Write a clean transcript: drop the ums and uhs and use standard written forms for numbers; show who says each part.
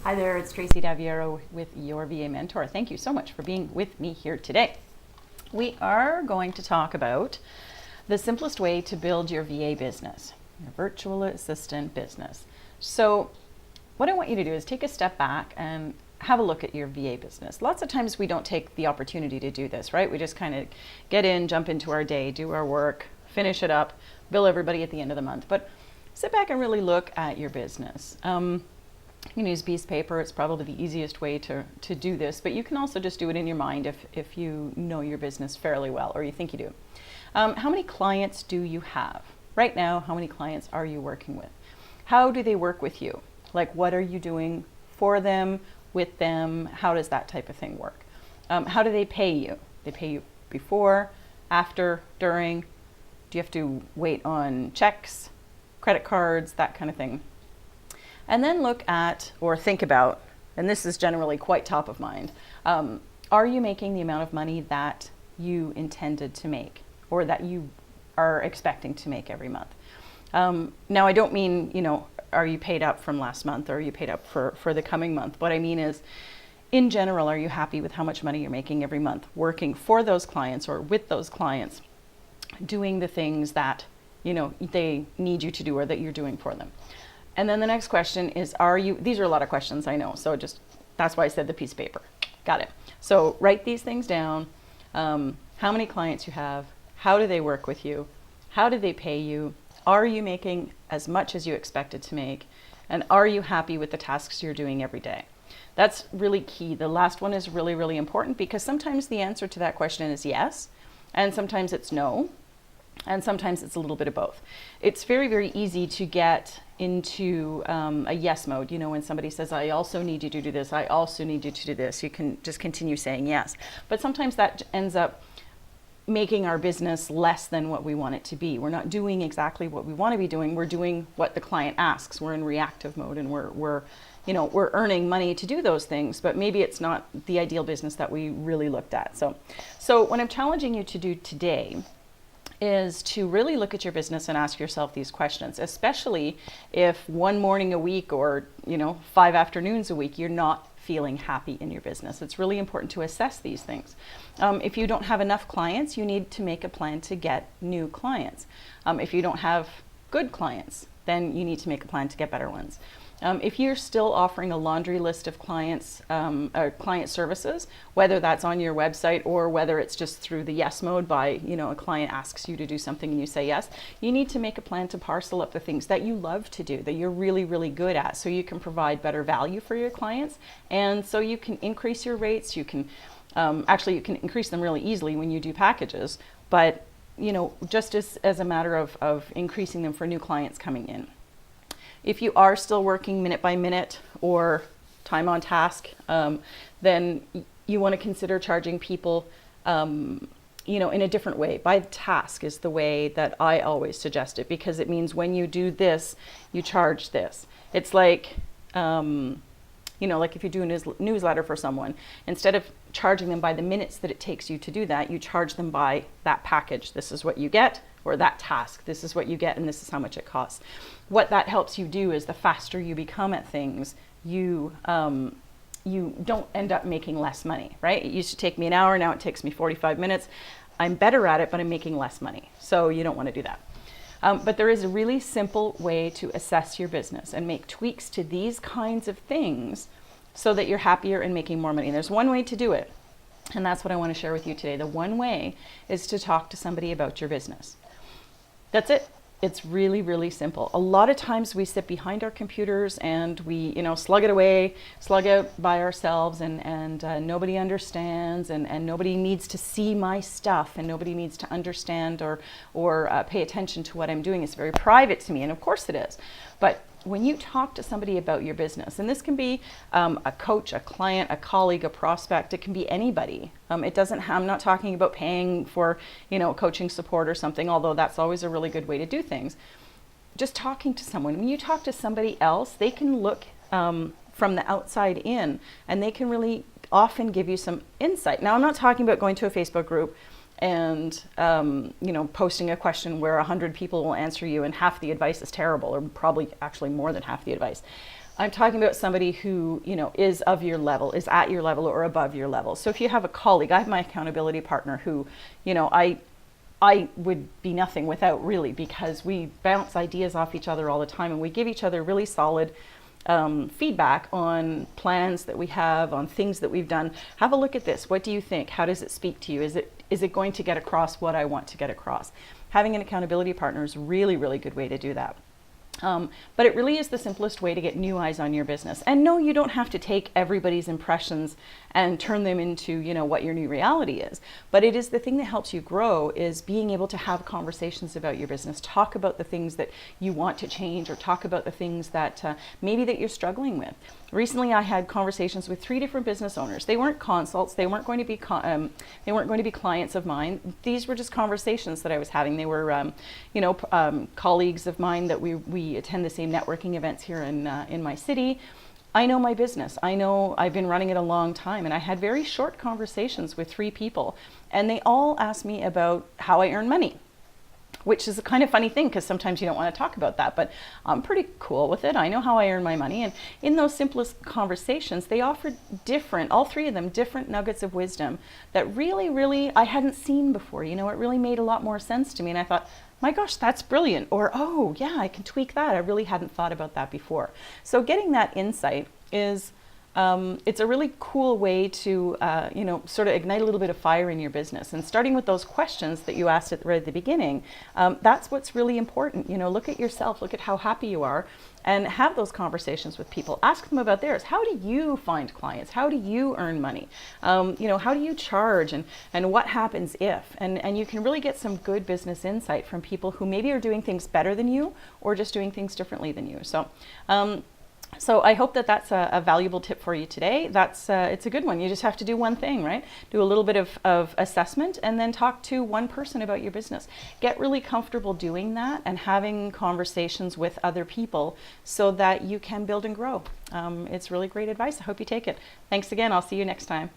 Speaker 1: Hi there, it's Tracy Daviero with Your VA Mentor. Thank you so much for being with me here today. We are going to talk about the simplest way to build your VA business, your virtual assistant business. So what I want you to do is take a step back and have a look at your VA business. Lots of times we don't take the opportunity to do this, right? We just kind of get in, jump into our day, do our work, finish it up, bill everybody at the end of the month. But sit back and really look at your business. You can use piece of paper. It's probably the easiest way to do this, but you can also just do it in your mind if you know your business fairly well, or you think you do. How many clients do you have? Right now, how many clients are you working with? How do they work with you? Like, what are you doing for them, with them? How does that type of thing work? How do they pay you? They pay you before, after, during? Do you have to wait on checks, credit cards, that kind of thing? And then look at, or think about, and this is generally quite top of mind, are you making the amount of money that you intended to make, or that you are expecting to make every month? Now, I don't mean, are you paid up from last month, or are you paid up for the coming month? What I mean is, in general, are you happy with how much money you're making every month, working for those clients or with those clients, doing the things that, they need you to do or that you're doing for them? And then the next question is, these are a lot of questions, I know, so that's why I said the piece of paper. Got it. So write these things down. How many clients you have, how do they work with you, how do they pay you, are you making as much as you expected to make, and are you happy with the tasks you're doing every day? That's really key. The last one is really, really important, because sometimes the answer to that question is yes, and sometimes it's no, and sometimes it's a little bit of both. It's very, very easy to get into a yes mode. When somebody says, I also need you to do this, I also need you to do this, you can just continue saying yes. But sometimes that ends up making our business less than what we want it to be. We're not doing exactly what we want to be doing. We're doing what the client asks. We're in reactive mode, and we're earning money to do those things, but maybe it's not the ideal business that we really looked at. So what I'm challenging you to do today is to really look at your business and ask yourself these questions, especially if one morning a week or 5 afternoons a week you're not feeling happy in your business. It's really important to assess these things. If you don't have enough clients, you need to make a plan to get new clients. If you don't have good clients, then you need to make a plan to get better ones. If you're still offering a laundry list of clients, client services, whether that's on your website or whether it's just through the yes mode by, a client asks you to do something and you say yes, you need to make a plan to parcel up the things that you love to do, that you're really, really good at, so you can provide better value for your clients, and so you can increase your rates. You can, you can increase them really easily when you do packages, but, just as a matter of increasing them for new clients coming in. If you are still working minute by minute or time on task, then you want to consider charging people, in a different way. By task is the way that I always suggest it, because it means when you do this, you charge this. It's like, like if you do a newsletter for someone, instead of charging them by the minutes that it takes you to do that, you charge them by that package. This is what you get, or that task. This is what you get, and this is how much it costs. What that helps you do is the faster you become at things, you don't end up making less money, right? It used to take me an hour, now it takes me 45 minutes. I'm better at it, but I'm making less money. So you don't want to do that. But there is a really simple way to assess your business and make tweaks to these kinds of things so that you're happier and making more money. And there's one way to do it, and that's what I want to share with you today. The one way is to talk to somebody about your business. That's it. It's really, really simple. A lot of times we sit behind our computers and we, slug it by ourselves, and nobody understands, and nobody needs to see my stuff, and nobody needs to understand or pay attention to what I'm doing. It's very private to me, and of course it is. But when you talk to somebody about your business, and this can be a coach, a client, a colleague, a prospect, it can be anybody. I'm not talking about paying for, coaching support or something, although that's always a really good way to do things. Just talking to someone. When you talk to somebody else, they can look from the outside in, and they can really often give you some insight. Now, I'm not talking about going to a Facebook group and posting a question where 100 people will answer you and half the advice is terrible, or probably actually more than half the advice. I'm talking about somebody who, is of your level, is at your level or above your level. So if you have a colleague, I have my accountability partner who, I would be nothing without, really, because we bounce ideas off each other all the time and we give each other really solid feedback on plans that we have, on things that we've done. Have a look at this. What do you think? How does it speak to you? Is it going to get across what I want to get across? Having an accountability partner is a really, really good way to do that. But it really is the simplest way to get new eyes on your business. And no, you don't have to take everybody's impressions and turn them into, what your new reality is. But it is the thing that helps you grow, is being able to have conversations about your business, talk about the things that you want to change, or talk about the things that maybe that you're struggling with. Recently, I had conversations with 3 different business owners. They weren't consults. They weren't going to be clients of mine. These were just conversations that I was having. They were, colleagues of mine that we attend the same networking events here in my city. I know my business. I know I've been running it a long time, and I had very short conversations with 3 people, and they all asked me about how I earn money, which is a kind of funny thing because sometimes you don't want to talk about that, but I'm pretty cool with it. I know how I earn my money. And in those simplest conversations, they offered all 3 of them, different nuggets of wisdom that really, really I hadn't seen before. It really made a lot more sense to me. And I thought, my gosh, that's brilliant. Or, oh yeah, I can tweak that. I really hadn't thought about that before. So getting that insight is, it's a really cool way to, sort of ignite a little bit of fire in your business. And starting with those questions that you asked right at the beginning, that's what's really important. Look at yourself, look at how happy you are, and have those conversations with people. Ask them about theirs. How do you find clients? How do you earn money? How do you charge? And what happens if? And you can really get some good business insight from people who maybe are doing things better than you, or just doing things differently than you. So I hope that that's a valuable tip for you today. It's a good one. You just have to do one thing, right? Do a little bit of assessment, and then talk to one person about your business. Get really comfortable doing that and having conversations with other people so that you can build and grow. It's really great advice. I hope you take it. Thanks again. I'll see you next time.